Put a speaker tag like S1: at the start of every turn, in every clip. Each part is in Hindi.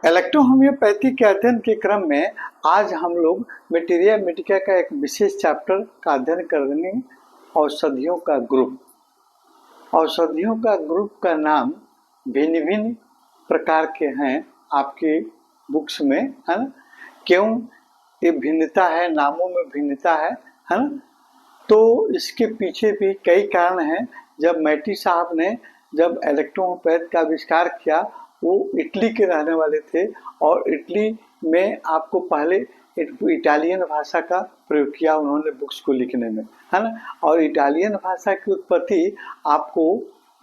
S1: इलेक्ट्रोहोम्योपैथी के अध्ययन के क्रम में आज हम लोग मेटेरिया मेडिका का एक विशेष चैप्टर का अध्ययन करेंगे, औषधियों का ग्रुप। औषधियों का ग्रुप का नाम भिन्न भिन्न प्रकार के हैं आपके बुक्स में, है ना। क्यों ये भिन्नता है, नामों में भिन्नता है ना। तो इसके पीछे भी कई कारण हैं। जब मैटी साहब ने जब इलेक्ट्रोहोम्योपैथ का आविष्कार किया, वो इटली के रहने वाले थे और इटली में आपको पहले इटालियन भाषा का प्रयोग किया उन्होंने बुक्स को लिखने में, है ना। और इटालियन भाषा की उत्पत्ति आपको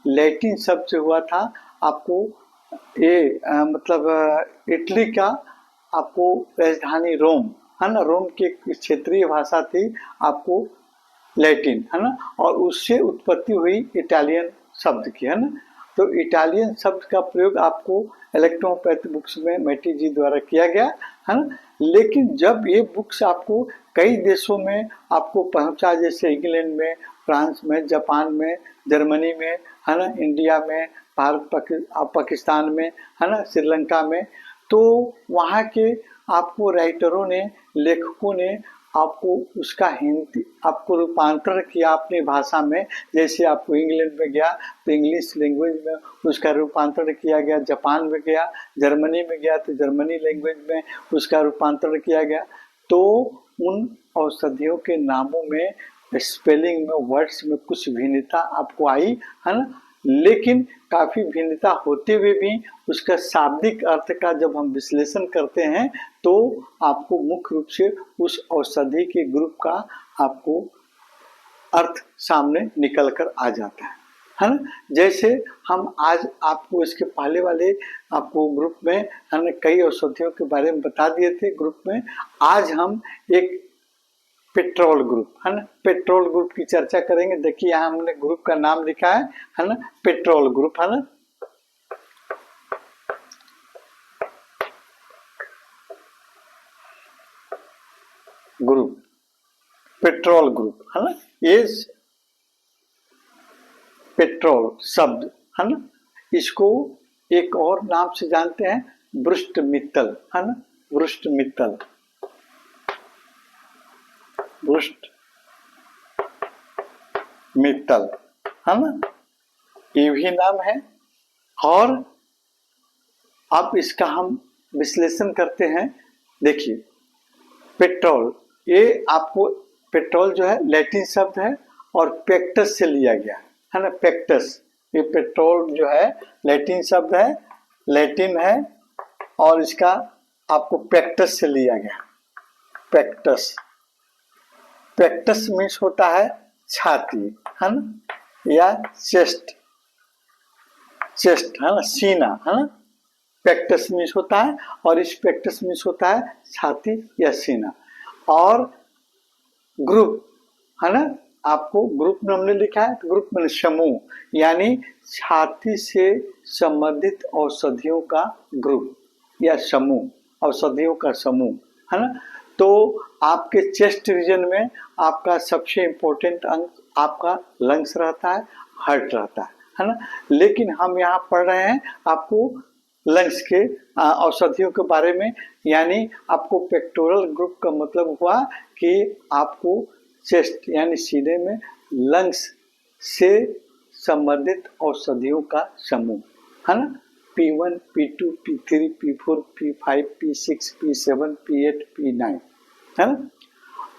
S1: लैटिन शब्द से हुआ था। आपको ये मतलब इटली का आपको राजधानी रोम, है ना, रोम की क्षेत्रीय भाषा थी आपको लैटिन, है ना, और उससे उत्पत्ति हुई इटालियन शब्द की, है ना। तो इटालियन शब्द का प्रयोग आपको इलेक्ट्रोहोम्योपैथी बुक्स में मैटी जी द्वारा किया गया, है ना। लेकिन जब ये बुक्स आपको कई देशों में आपको पहुंचा, जैसे इंग्लैंड में, फ्रांस में, जापान में, जर्मनी में, है ना, इंडिया में, भारत, पाकिस्तान में, है ना, श्रीलंका में, तो वहाँ के आपको राइटरों ने, लेखकों ने आपको उसका हिंदी आपको रूपांतरण किया अपनी भाषा में। जैसे आपको इंग्लैंड में गया तो इंग्लिश लैंग्वेज में उसका रूपांतरण किया गया, जापान में गया, जर्मनी में गया तो जर्मनी लैंग्वेज में उसका रूपांतरण किया गया। तो उन औषधियों के नामों में, स्पेलिंग में, वर्ड्स में कुछ भिन्नता आपको आई, है ना। लेकिन काफी भिन्नता होते हुए भी उसका शाब्दिक अर्थ का जब हम विश्लेषण करते हैं तो आपको मुख्य रूप से उस औषधि के ग्रुप का आपको अर्थ सामने निकल कर आ जाता है ना। जैसे हम आज आपको इसके पहले वाले आपको ग्रुप में, है ना, कई औषधियों के बारे में बता दिए थे ग्रुप में। आज हम एक पेट्रोल ग्रुप, है ना, पेट्रोल ग्रुप की चर्चा करेंगे। देखिए यहाँ हमने ग्रुप का नाम लिखा है ना, पेट्रोल ग्रुप, है ना। ग्रुप, पेट्रोल ग्रुप, है ना। ये पेट्रोल शब्द, है ना, इसको एक और नाम से जानते हैं, ब्रुष्ट मित्तल, है ना, ब्रुष्ट मित्तल, ब्रुष्ट मित्तल, है ना, ये भी नाम है। और अब इसका हम विश्लेषण करते हैं। देखिए पेट्रोल, ये आपको पेट्रोल जो है लैटिन शब्द है और पेक्टस से लिया गया है ना, पेक्टस। ये पेट्रोल जो है लैटिन शब्द है, लैटिन है और इसका आपको पेक्टस से लिया गया, पेक्टस। पेक्टस मीन्स होता है छाती, है ना, या चेस्ट, चेस्ट, है ना, सीना, है ना। पेक्टस मीन्स होता है और इस पेक्टस मीन्स होता है छाती या सीना। और ग्रुप, है ना, आपको ग्रुप में हमने लिखा है तो ग्रुप में समूह, यानी छाती से संबंधित औषधियों का ग्रुप या समूह, औषधियों का समूह, है ना। तो आपके चेस्ट रीजन में आपका सबसे इम्पोर्टेंट अंग आपका लंग्स रहता है, हार्ट रहता है ना। लेकिन हम यहाँ पढ़ रहे हैं आपको लंग्स के औषधियों के बारे में, यानी आपको पेक्टोरल ग्रुप का मतलब हुआ कि आपको चेस्ट यानी सीने में लंग्स से संबंधित औषधियों का समूह, है ना। P1, P2, P3, P4, P5, P6, P7, P8, P9, है ना।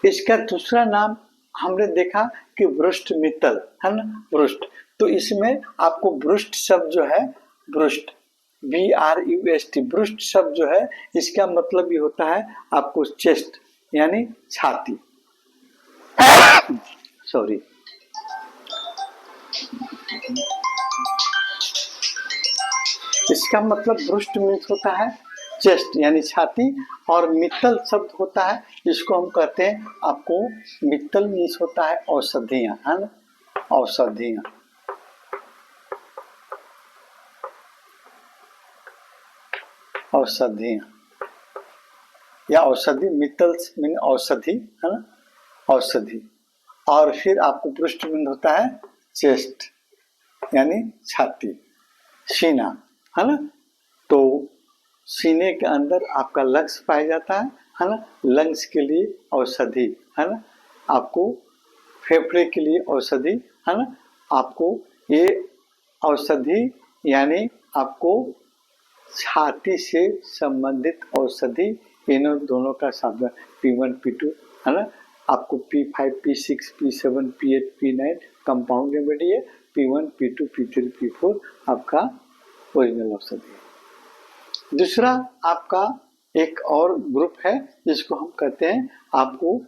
S1: इसका दूसरा नाम हमने देखा कि ब्रुष्ट मित्तल, है ना, ब्रुष्ट। तो इसमें आपको ब्रुष्ट शब्द जो है, ब्रुष्ट, BRUST, ब्रुष्ट शब्द जो है इसका मतलब भी होता है आपको चेस्ट यानी छाती, सॉरी। इसका मतलब ब्रुष्ट मीन्स होता है चेस्ट यानी छाती, और मित्तल शब्द होता है, इसको हम कहते हैं आपको मित्तल मीन्स होता है औषधियां, है ना, औषधियां। औषधियां या औषधि, मित्तल मीन औषधि, है ना, औषधि। और फिर आपको ब्रुष्ट मीन होता है चेस्ट यानी छाती, सीना, है ना। तो सीने के अंदर आपका लंग्स पाया जाता है ना, लंग्स के लिए औषधि है ना, आपको फेफड़े के लिए औषधि है ना, आपको ये औषधि यानी आपको छाती से संबंधित औषधि, इन दोनों का शब्द P1 P2 है ना, आपको P5 P6 P7 P8 P9 compound remedy है, P1 P2 P3 P4 आपका ओरिजिनल औषधि है। दूसरा आपका एक और ग्रुप है जिसको हम कहते हैं आपको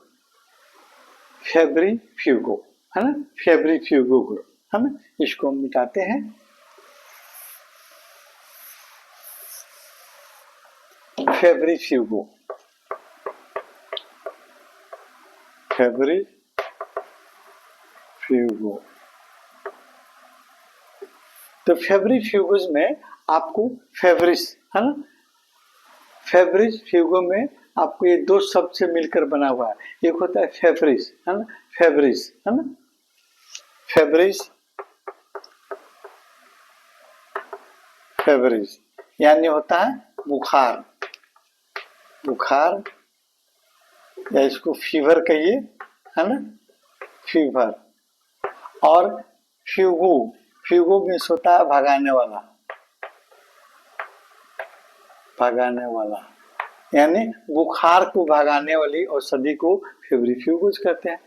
S1: फेब्रिफ्यूगो है ना, फेब्रिफ्यूगो ग्रुप है ना, इसको हम मिटाते हैं। फेब्रिफ्यूगो, फेब्रिफ्यूगो, तो फेब्रिफ्यूगोज में आपको फेब्रिस है ना, फेब्रिफ्यूगो में आपको ये दो शब्द से मिलकर बना हुआ है, एक होता है फेब्रिस है ना, फेब्रिस है ना, फेब्रिस, फेब्रिस यानी होता है बुखार, बुखार या इसको फीवर कहिए है ना, फीवर। और फ्यूगो, फ्यूगो मीन्स होता है भगाने वाला, भगाने वाला यानी बुखार को भगाने वाली औषधि को फेब्रिफ्यूगोज कहते हैं।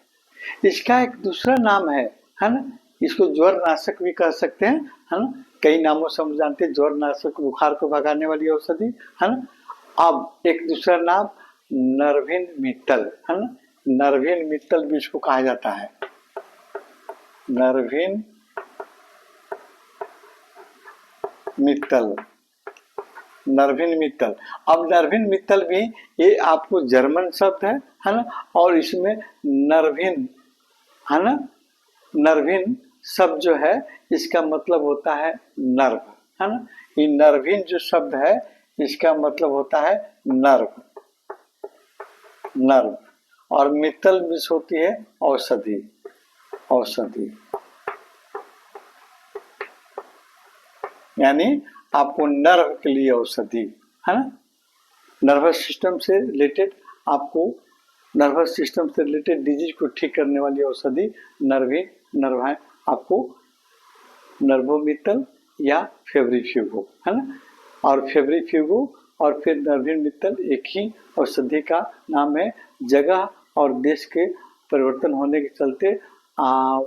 S1: इसका एक दूसरा नाम है ना, इसको ज्वर नाशक भी कह सकते हैं है ना, कई नामों से हम जानते हैं, ज्वर नाशक, बुखार को भगाने वाली औषधि है ना। अब एक दूसरा नाम नरविन मित्तल है ना, नरविन मित्तल भी इसको कहा जाता है, नरविन मित्तल, नरविन मित्तल। अब नरविन मित्तल भी ये आपको जर्मन शब्द है ना, और इसमें नरविन है ना, नरविन शब्द जो है इसका मतलब होता है नर्व है ना, ये नरविन जो शब्द है इसका मतलब होता है नर्व, नर्व। और मित्तल मिस होती है औषधि, औषधि यानी आपको नर्व के लिए औषधि है ना, नर्वस सिस्टम से रिलेटेड, आपको नर्वस सिस्टम से रिलेटेड डिजीज को ठीक करने वाली औषधि नर्विन, नर्व है आपको नर्वोमित्तल या फेब्रिफ्यूगो है ना। और फेब्रिफ्यूगो और फिर नरविन मित्तल एक ही औषधि का नाम है, जगह और देश के परिवर्तन होने के चलते,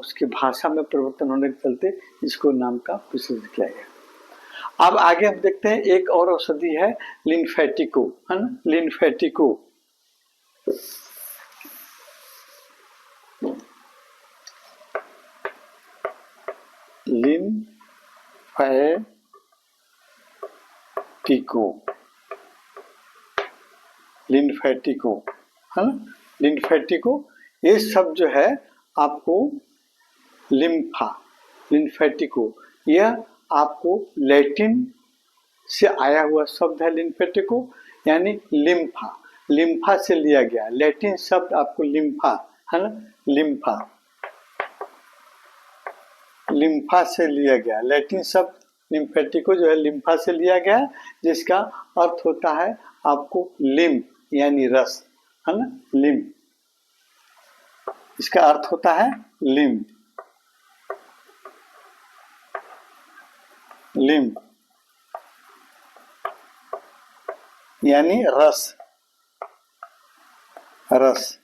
S1: उसकी भाषा में परिवर्तन होने के चलते इसको नाम का विशेष किया गया। अब आगे हम देखते हैं एक और औषधि है लिम्फेटिको है ना, लिम्फेटिको, लिम्फेटिको, लिम्फेटिको है ना, लिम्फेटिको ये शब्द जो है आपको लिम्फा, लिम्फेटिको यह आपको लैटिन से आया हुआ शब्द है लिम्फेटिको, यानी लिम्फा, लिम्फा से लिया गया लैटिन शब्द आपको लिम्फा है ना, लिम्फा, लिम्फा से लिया गया लैटिन शब्द लिम्फेटिको जो है लिम्फा से लिया गया, जिसका अर्थ होता है आपको लिम्फ यानी रस है ना, लिम्फ, इसका अर्थ होता है लिम्फ, लिम्फ यानी रस, रस,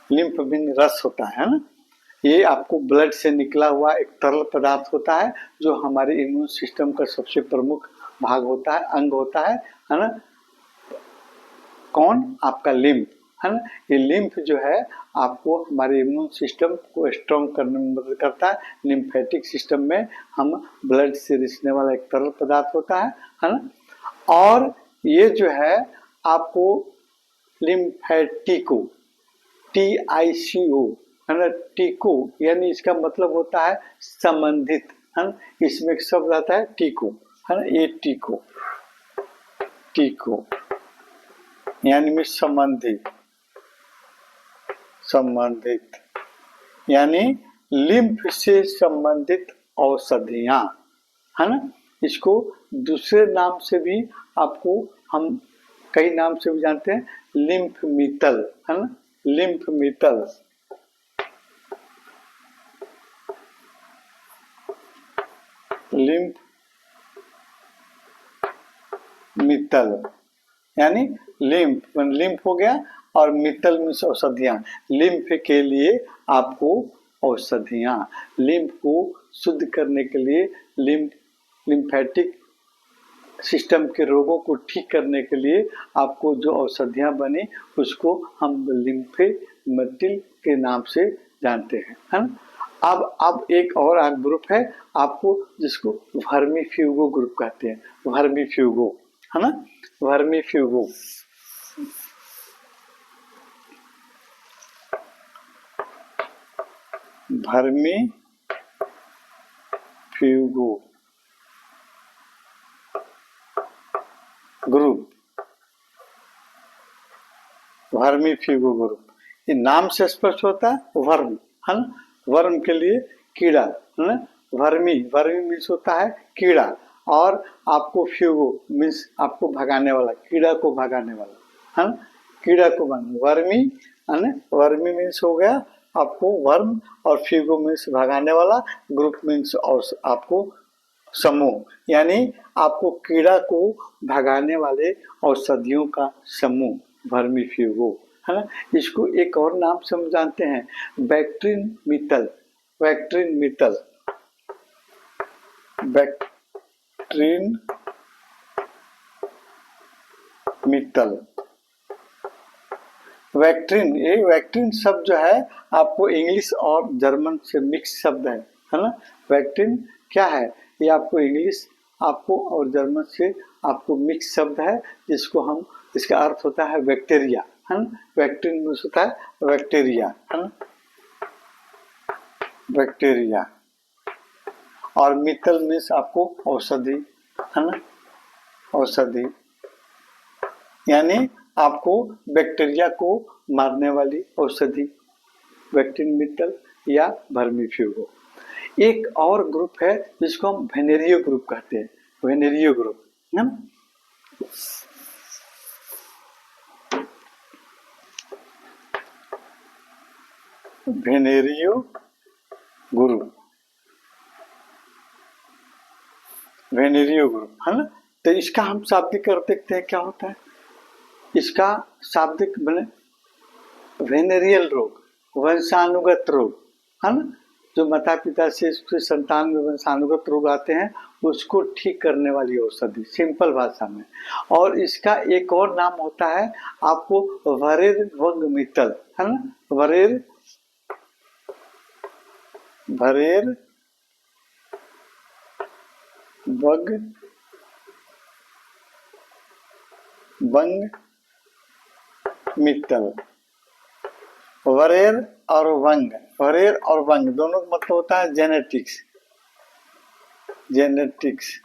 S1: लिम्फ मीन रस होता है ना। ये आपको ब्लड से निकला हुआ एक तरल पदार्थ होता है जो हमारे इम्यून सिस्टम का सबसे प्रमुख भाग होता है, अंग होता है ना। कौन? आपका लिम्फ है ना। ये लिम्फ जो है आपको हमारे इम्यून सिस्टम को स्ट्रॉन्ग करने में मदद करता है। लिम्फेटिक सिस्टम में हम ब्लड से रिसने वाला एक तरल पदार्थ होता है ना। और ये जो है आपको लिम्फेटिको, TICO है ना, टीको यानी इसका मतलब होता है संबंधित है ना, इसमें एक शब्द आता है टीको है ना, ये टीको, टीको यानी में संबंधित, संबंधित यानी लिम्फ से संबंधित औषधियां है ना, इसको दूसरे नाम से भी आपको हम कई नाम से भी जानते हैं, लिम्फ मितल, है ना, लिम्फ मितल। लिम्फ मितल यानी लिम्फ लिम्फ हो गया, और मितल मीन्स औषधियां। लिम्फ के लिए आपको औषधियां, लिम्फ को शुद्ध करने के लिए, लिम्फेटिक सिस्टम के रोगों को ठीक करने के लिए आपको जो औषधियां बनी उसको हम लिम्फेमेटिल के नाम से जानते हैं, है ना। अब एक और ग्रुप है आपको, जिसको वर्मीफ्यूगो ग्रुप कहते हैं, वर्मीफ्यूगो, है ना, वर्मीफ्यूगो। वर्मीफ्यूगो ग्रुप, वर्मीफ्यूगो ग्रुप, ये नाम से स्पष्ट होता है, वर्म, है ना, वर्म के लिए कीड़ा, है ना, वर्मी मीन्स होता है कीड़ा, और आपको फ्यूगो मीन्स आपको भगाने वाला, कीड़ा को भगाने वाला, है ना, कीड़ा को भगाने, वर्मी, है ना, वर्मी मीन्स हो गया आपको वर्म, और फ्यूगो मीन्स भगाने वाला, ग्रुप मीन्स और आपको समूह, यानी आपको कीड़ा को भगाने वाले औषधियों का समूह, वर्मीफ्यूगो, है ना। इसको एक और नाम से हम जानते हैं, बैक्ट्रीन मितल, बैक्ट्रीन मितल, बैक्ट्रीन मितल। वैक्ट्रीन, ये वैक्ट्रीन शब्द जो है आपको इंग्लिश और जर्मन से मिक्स शब्द है ना। वैक्ट्रीन क्या है, ये आपको इंग्लिश आपको और जर्मन से आपको मिक्स शब्द है, जिसको हम, इसका अर्थ होता है बैक्टीरिया, है ना। वैक्ट्रीन मीन्स होता है बैक्टीरिया, है ना, बैक्टीरिया, और मितल मीन्स आपको औषधि, है ना, औषधि, यानी आपको बैक्टीरिया को मारने वाली औषधि, बैक्टीरिया मितल या वर्मीफ्यूगो। एक और ग्रुप है जिसको हम वेनेरियो ग्रुप कहते हैं, वेनेरियो ग्रुप, है ना। वेनेरियो ग्रुप, वेनेरियो ग्रुप, है ना। तो इसका हम शाब्दिक अर्थ देखते हैं क्या होता है। इसका शाब्दिक बने वेनेरियल रोग, वंशानुगत रोग, है ना, जो माता पिता से संतान में वंशानुगत रोग आते हैं उसको ठीक करने वाली औषधि, सिंपल भाषा में। और इसका एक और नाम होता है आपको वरेर वंग मितल, है ना, वरेर वग वंग मित्तल। वरेर और वंग, वरेर और वंग दोनों का मतलब होता है जेनेटिक्स, जेनेटिक्स,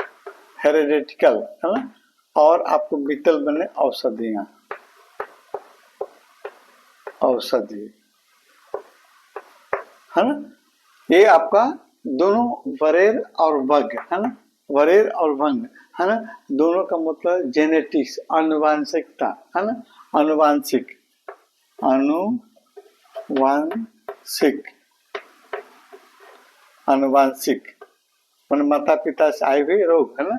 S1: हेरिडेटिकल, है ना, और आपको मित्तल बने औषधियां, औषधि, है ना। ये आपका दोनों वरेर और वग, है ना, वरेर और वंग, है ना, दोनों का मतलब जेनेटिक्स, आनुवांशिकता, है ना, आनुवांशिक, आनुवांशिक, आनुवांशिक मतलब माता पिता से आए हुए रोग, है ना।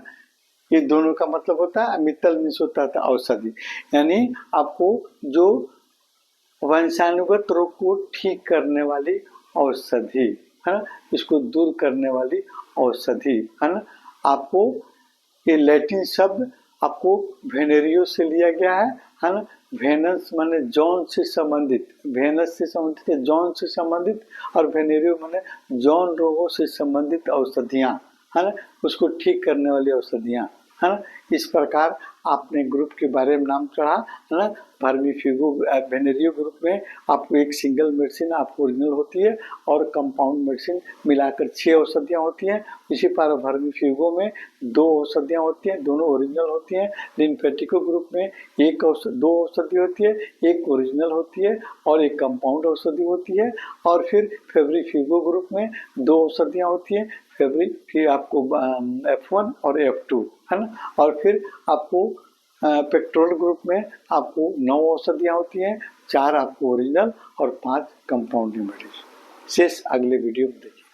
S1: ये दोनों का मतलब होता है, मित्तल मीन्स होता था औषधि, यानी आपको जो वंशानुगत रोग को ठीक करने वाली औषधि, है ना, इसको दूर करने वाली औषधि, है ना। आपको ये लैटिन शब्द आपको वेनेरियो से लिया गया है ना। वेनस माने जॉन से संबंधित, वेनस से संबंधित है, जॉन से संबंधित, और वेनेरियो माने जॉन रोगों से संबंधित औषधियां, है ना, उसको ठीक करने वाली औषधियां, है ना। इस प्रकार आपने ग्रुप के बारे में नाम चढ़ा, है ना। वर्मीफ्यूगो वेनेरियो ग्रुप में आपको एक सिंगल मेडिसिन आपको ओरिजिनल होती है, और कंपाउंड मेडिसिन मिलाकर 6 औषधियां होती हैं। इसी प्रकार वर्मीफ्यूगो में 2 औषधियां होती हैं, दोनों ओरिजिनल होती हैं। लिम्फेटिको ग्रुप में 2 औषधि होती है, एक ओरिजिनल होती है और एक कंपाउंड औषधि होती है। और फिर फेब्रिफ्यूगो ग्रुप में 2 औषधियां होती हैं, फिर आपको F1 और F2 है ना, और फिर आपको पेक्टोरल ग्रुप में आपको 9 औषधियाँ होती हैं, 4 आपको ओरिजिनल और 5 कंपाउंडिंग मेडिसिन। शेष अगले वीडियो में देखिए।